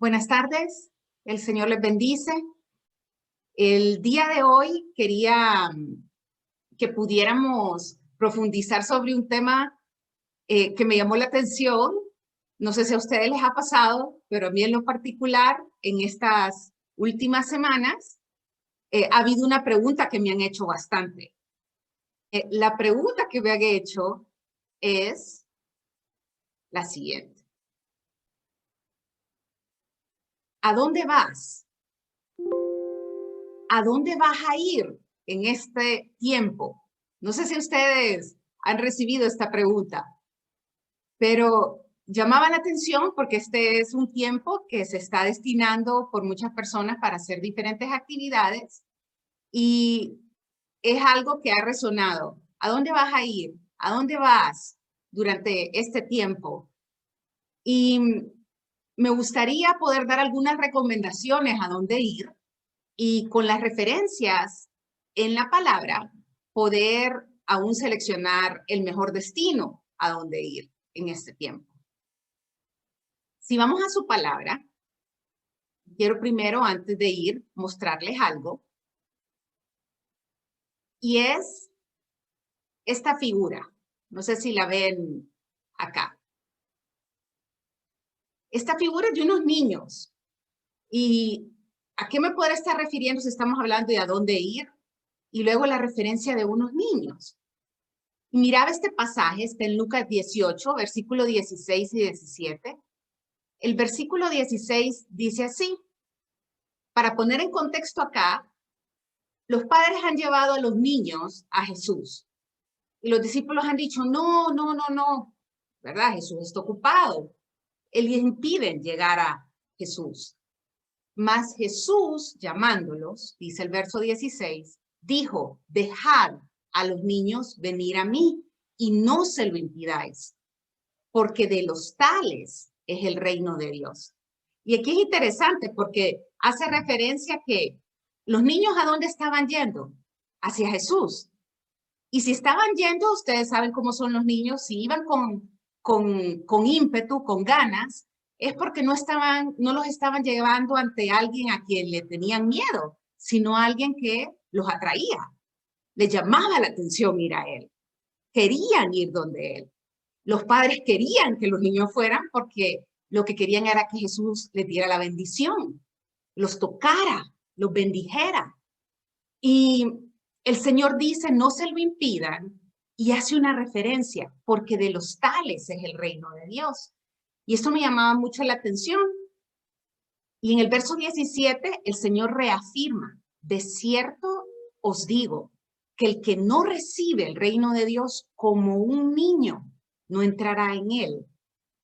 Buenas tardes, el Señor les bendice. El día de hoy quería que pudiéramos profundizar sobre un tema que me llamó la atención. No sé si a ustedes les ha pasado, pero a mí en lo particular, en estas últimas semanas, ha habido una pregunta que me han hecho bastante. La pregunta que me han hecho es la siguiente. ¿A dónde vas? ¿A dónde vas a ir en este tiempo? No sé si ustedes han recibido esta pregunta, pero llamaba la atención porque este es un tiempo que se está destinando por muchas personas para hacer diferentes actividades y es algo que ha resonado. ¿A dónde vas a ir? ¿A dónde vas durante este tiempo? Y me gustaría poder dar algunas recomendaciones a dónde ir y con las referencias en la palabra poder aún seleccionar el mejor destino a dónde ir en este tiempo. Si vamos a su palabra, quiero primero, antes de ir, mostrarles algo. Y es esta figura. No sé si la ven acá. Esta figura es de unos niños. ¿Y a qué me puede estar refiriendo si estamos hablando de a dónde ir? Y luego la referencia de unos niños. Y miraba este pasaje, está en Lucas 18, versículo 16 y 17. El versículo 16 dice así. Para poner en contexto acá, los padres han llevado a los niños a Jesús. Y los discípulos han dicho, no, ¿verdad? Jesús está ocupado. Les impiden llegar a Jesús. Mas Jesús, llamándolos, dice el verso 16, dijo, dejad a los niños venir a mí y no se lo impidáis, porque de los tales es el reino de Dios. Y aquí es interesante porque hace referencia que los niños ¿a dónde estaban yendo? Hacia Jesús. Y si estaban yendo, ustedes saben cómo son los niños, si iban con ímpetu, con ganas, es porque no los estaban llevando ante alguien a quien le tenían miedo, sino a alguien que los atraía, les llamaba la atención ir a él, querían ir donde él. Los padres querían que los niños fueran porque lo que querían era que Jesús les diera la bendición, los tocara, los bendijera. Y el Señor dice, no se lo impidan, y hace una referencia, porque de los tales es el reino de Dios. Y esto me llamaba mucho la atención. Y en el verso 17, el Señor reafirma, de cierto os digo, que el que no recibe el reino de Dios como un niño, no entrará en él.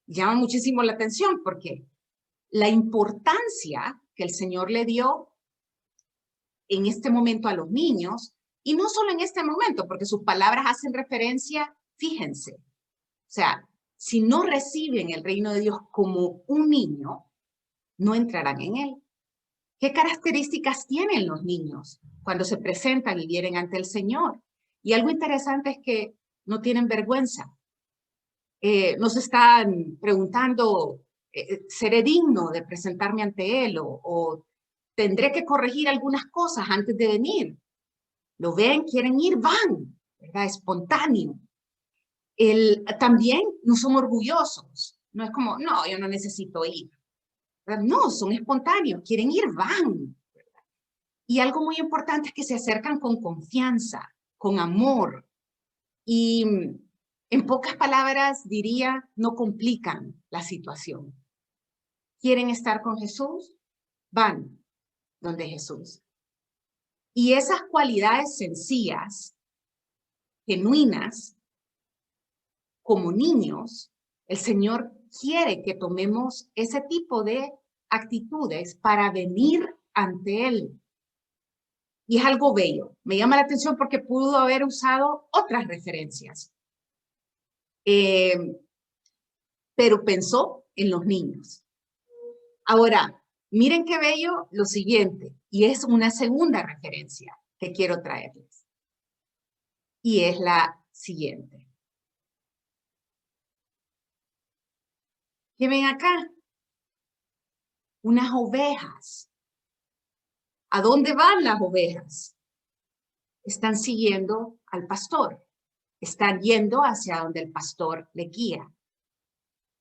Llama muchísimo la atención porque la importancia que el Señor le dio en este momento a los niños, y no solo en este momento, porque sus palabras hacen referencia, fíjense, o sea, si no reciben el reino de Dios como un niño, no entrarán en él. ¿Qué características tienen los niños cuando se presentan y vienen ante el Señor? Y algo interesante es que no tienen vergüenza. Nos están preguntando, ¿seré digno de presentarme ante Él? O tendré que corregir algunas cosas antes de venir. Lo ven, quieren ir, van, ¿verdad? Espontáneo. También no son orgullosos. No es como, no, yo no necesito ir. ¿Verdad? No, son espontáneos, quieren ir, van. ¿Verdad? Y algo muy importante es que se acercan con confianza, con amor. Y en pocas palabras diría, no complican la situación. ¿Quieren estar con Jesús? Van donde Jesús. Y esas cualidades sencillas, genuinas, como niños, el Señor quiere que tomemos ese tipo de actitudes para venir ante Él. Y es algo bello. Me llama la atención porque pudo haber usado otras referencias. Pero pensó en los niños. Ahora, miren qué bello lo siguiente, y es una segunda referencia que quiero traerles. Y es la siguiente. ¿Qué ven acá? unas ovejas. ¿A dónde van las ovejas? Están siguiendo al pastor. Están yendo hacia donde el pastor le guía.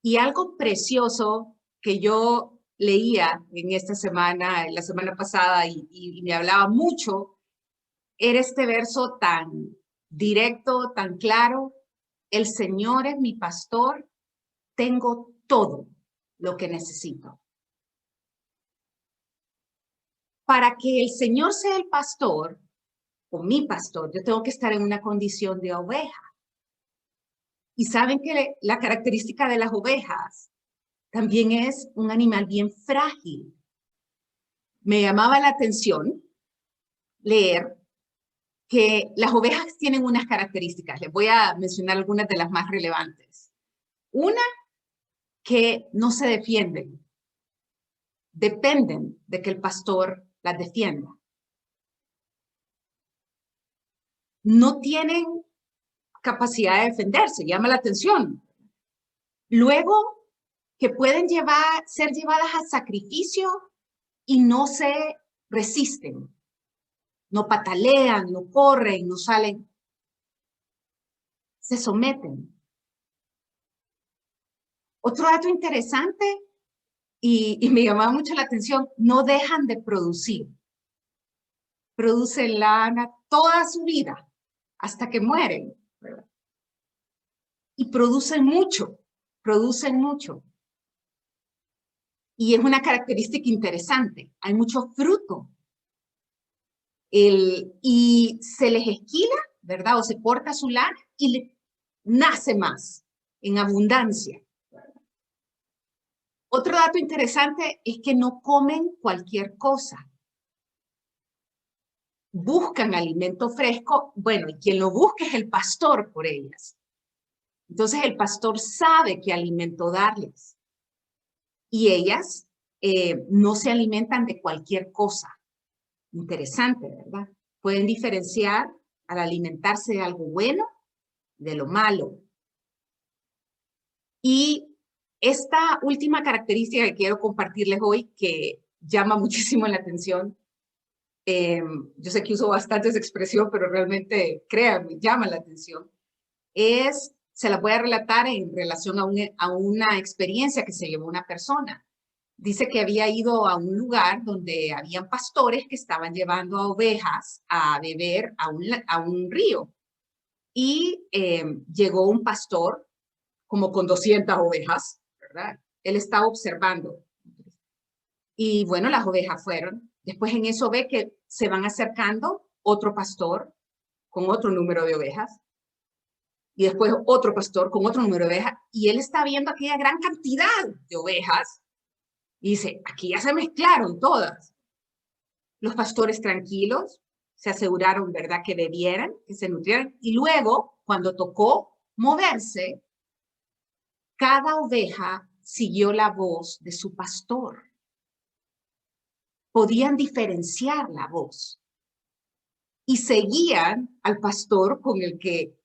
Y algo precioso que yo leía en esta semana, la semana pasada, y me hablaba mucho, era este verso tan directo, tan claro. El Señor es mi pastor, tengo todo lo que necesito. Para que el Señor sea el pastor, o mi pastor, yo tengo que estar en una condición de oveja. Y saben que la característica de las ovejas también es un animal bien frágil. Me llamaba la atención leer que las ovejas tienen unas características. Les voy a mencionar algunas de las más relevantes. Una, que no se defienden. Dependen de que el pastor las defienda. No tienen capacidad de defenderse, llama la atención. Luego, que pueden ser llevadas a sacrificio y no se resisten. No patalean, no corren, no salen. Se someten. Otro dato interesante y me llamaba mucho la atención, no dejan de producir. Producen lana toda su vida hasta que mueren, ¿verdad? Y producen mucho, producen mucho. Y es una característica interesante, hay mucho fruto. Y se les esquila, ¿verdad? O se corta su lana y nace más, en abundancia. Otro dato interesante es que no comen cualquier cosa. Buscan alimento fresco, bueno, y quien lo busca es el pastor por ellas. Entonces el pastor sabe qué alimento darles. Y ellas no se alimentan de cualquier cosa. Interesante, ¿verdad? Pueden diferenciar al alimentarse de algo bueno de lo malo. Y esta última característica que quiero compartirles hoy, que llama muchísimo la atención, yo sé que uso bastantes expresiones, pero realmente, créanme, llama la atención, se la voy a relatar en relación a una experiencia que se llevó una persona. Dice que había ido a un lugar donde habían pastores que estaban llevando a ovejas a beber a un río. Y llegó un pastor como con 200 ovejas, ¿verdad? Él estaba observando. Y bueno, las ovejas fueron. Después en eso ve que se van acercando otro pastor con otro número de ovejas. Y después otro pastor con otro número de ovejas. Y él está viendo aquella gran cantidad de ovejas. Y dice, aquí ya se mezclaron todas. Los pastores tranquilos se aseguraron, ¿verdad?, que bebieran, que se nutrieran. Y luego, cuando tocó moverse, cada oveja siguió la voz de su pastor. Podían diferenciar la voz. Y seguían al pastor con el que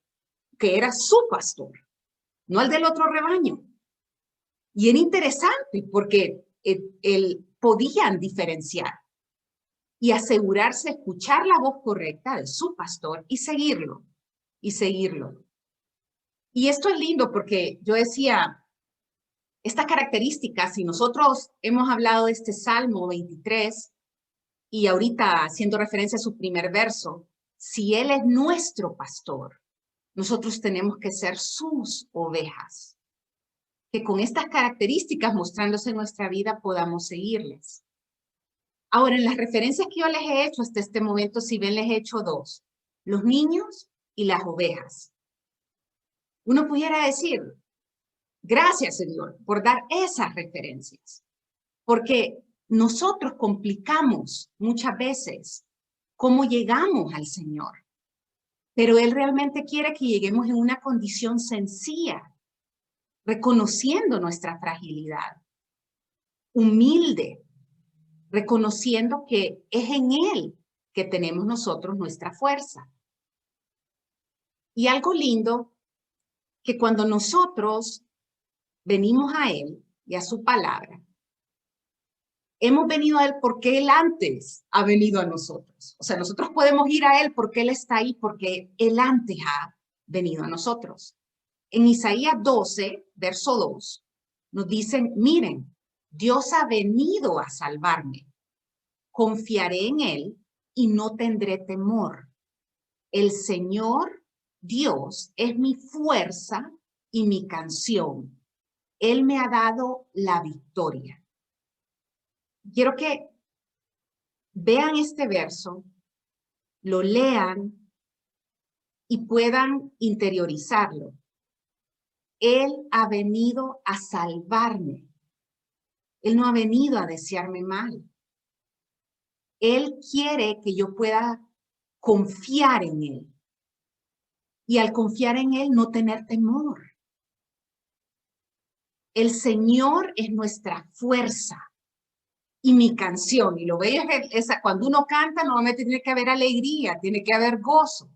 era su pastor, no al del otro rebaño. Y era interesante porque podían diferenciar y asegurarse de escuchar la voz correcta de su pastor y seguirlo, y seguirlo. Y esto es lindo porque yo decía, esta característica, si nosotros hemos hablado de este Salmo 23 y ahorita haciendo referencia a su primer verso, si Él es nuestro pastor, nosotros tenemos que ser sus ovejas, que con estas características mostrándose en nuestra vida podamos seguirles. Ahora, en las referencias que yo les he hecho hasta este momento, si ven, les he hecho dos, los niños y las ovejas. Uno pudiera decir, gracias, Señor, por dar esas referencias, porque nosotros complicamos muchas veces cómo llegamos al Señor, pero Él realmente quiere que lleguemos en una condición sencilla, reconociendo nuestra fragilidad, humilde, reconociendo que es en Él que tenemos nosotros nuestra fuerza. Y algo lindo, que cuando nosotros venimos a Él y a su palabra, hemos venido a Él porque Él antes ha venido a nosotros. O sea, nosotros podemos ir a Él porque Él está ahí, porque Él antes ha venido a nosotros. En Isaías 12, verso 2, nos dicen, miren, Dios ha venido a salvarme. Confiaré en Él y no tendré temor. El Señor Dios es mi fuerza y mi canción. Él me ha dado la victoria. Quiero que vean este verso, lo lean y puedan interiorizarlo. Él ha venido a salvarme. Él no ha venido a desearme mal. Él quiere que yo pueda confiar en Él. Y al confiar en Él, no tener temor. El Señor es nuestra fuerza y mi canción. Y lo bello es cuando uno canta, normalmente tiene que haber alegría, tiene que haber gozo.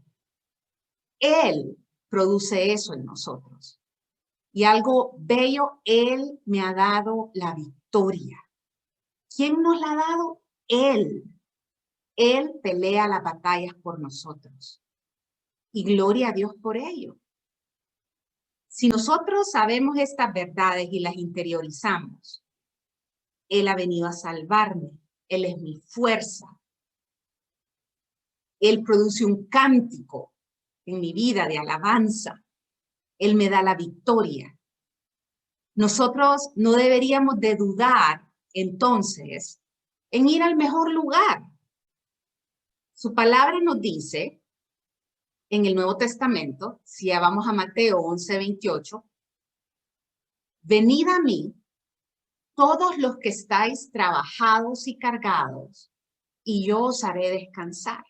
Él produce eso en nosotros. Y algo bello, Él me ha dado la victoria. ¿Quién nos la ha dado? Él. Él pelea las batallas por nosotros. Y gloria a Dios por ello. Si nosotros sabemos estas verdades y las interiorizamos, Él ha venido a salvarme. Él es mi fuerza. Él produce un cántico en mi vida de alabanza. Él me da la victoria. Nosotros no deberíamos de dudar, entonces, en ir al mejor lugar. Su palabra nos dice, en el Nuevo Testamento, si ya vamos a Mateo 11:28, venid a mí, todos los que estáis trabajados y cargados, y yo os haré descansar.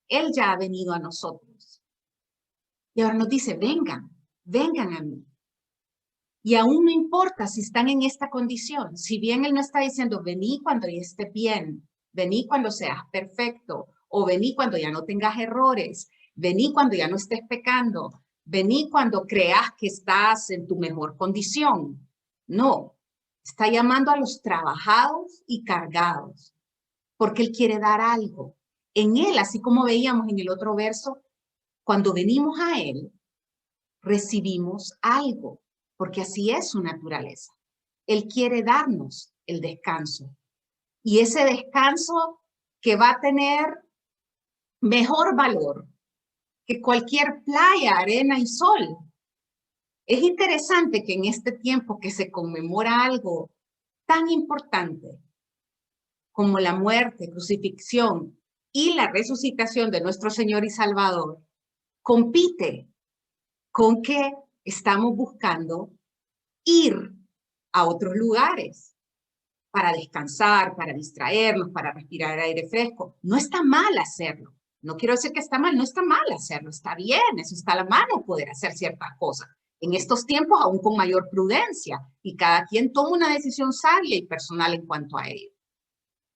Él ya ha venido a nosotros. Y ahora nos dice, vengan, vengan a mí. Y aún no importa si están en esta condición. Si bien Él no está diciendo, vení cuando ya esté bien, vení cuando seas perfecto, o vení cuando ya no tengas errores, vení cuando ya no estés pecando, vení cuando creas que estás en tu mejor condición. No, está llamando a los trabajados y cargados, porque Él quiere dar algo. En Él, así como veíamos en el otro verso, cuando venimos a Él, recibimos algo, porque así es su naturaleza. Él quiere darnos el descanso. Y ese descanso que va a tener mejor valor que cualquier playa, arena y sol. Es interesante que en este tiempo que se conmemora algo tan importante como la muerte, crucifixión y la resucitación de nuestro Señor y Salvador, compite con que estamos buscando ir a otros lugares para descansar, para distraernos, para respirar aire fresco. No está mal hacerlo. No quiero decir que está mal, no está mal hacerlo, está bien, eso está a la mano poder hacer ciertas cosas. En estos tiempos aún con mayor prudencia y cada quien toma una decisión sabia y personal en cuanto a ello.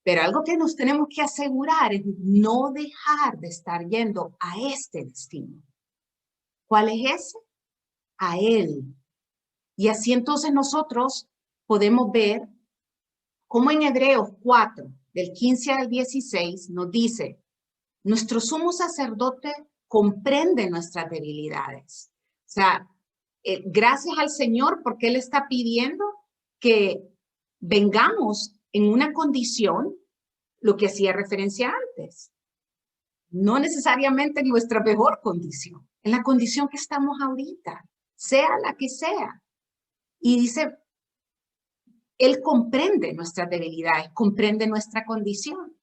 Pero algo que nos tenemos que asegurar es no dejar de estar yendo a este destino. ¿Cuál es ese? A Él. Y así entonces nosotros podemos ver cómo en Hebreos 4, del 15 al 16, nos dice, nuestro sumo sacerdote comprende nuestras debilidades. O sea, gracias al Señor porque Él está pidiendo que vengamos en una condición, lo que hacía referencia antes, no necesariamente en nuestra mejor condición, en la condición que estamos ahorita, sea la que sea. Y dice, Él comprende nuestras debilidades, comprende nuestra condición.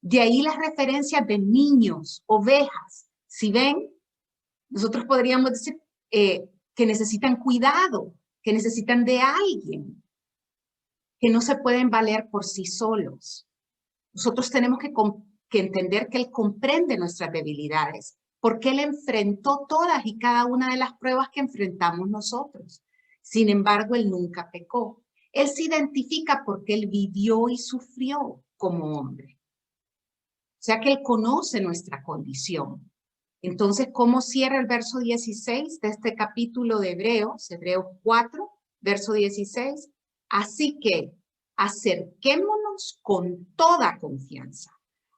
De ahí las referencias de niños, ovejas. Si ven, nosotros podríamos decir que necesitan cuidado, que necesitan de alguien, que no se pueden valer por sí solos. Nosotros tenemos que entender que Él comprende nuestras debilidades, porque Él enfrentó todas y cada una de las pruebas que enfrentamos nosotros. Sin embargo, Él nunca pecó. Él se identifica porque Él vivió y sufrió como hombre. O sea que Él conoce nuestra condición. Entonces, ¿cómo cierra el verso 16 de este capítulo de Hebreos, Hebreos 4, verso 16? Así que, acerquémonos con toda confianza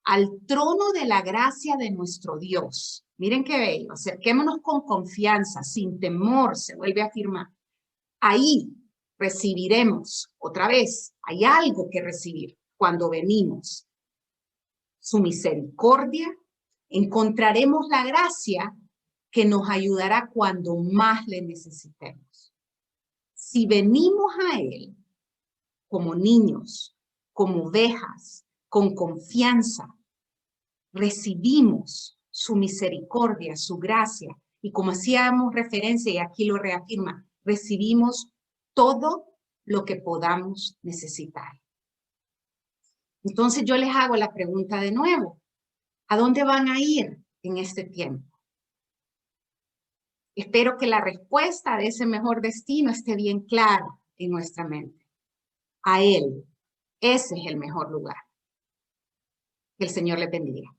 al trono de la gracia de nuestro Dios. Miren qué bello, acerquémonos con confianza, sin temor, se vuelve a afirmar. Ahí recibiremos, otra vez, hay algo que recibir cuando venimos. Su misericordia, encontraremos la gracia que nos ayudará cuando más le necesitemos. Si venimos a Él como niños, como ovejas, con confianza, recibimos su misericordia, su gracia, y como hacíamos referencia, y aquí lo reafirma, recibimos todo lo que podamos necesitar. Entonces yo les hago la pregunta de nuevo. ¿A dónde van a ir en este tiempo? Espero que la respuesta de ese mejor destino esté bien clara en nuestra mente. A Él. Ese es el mejor lugar. Que el Señor les bendiga.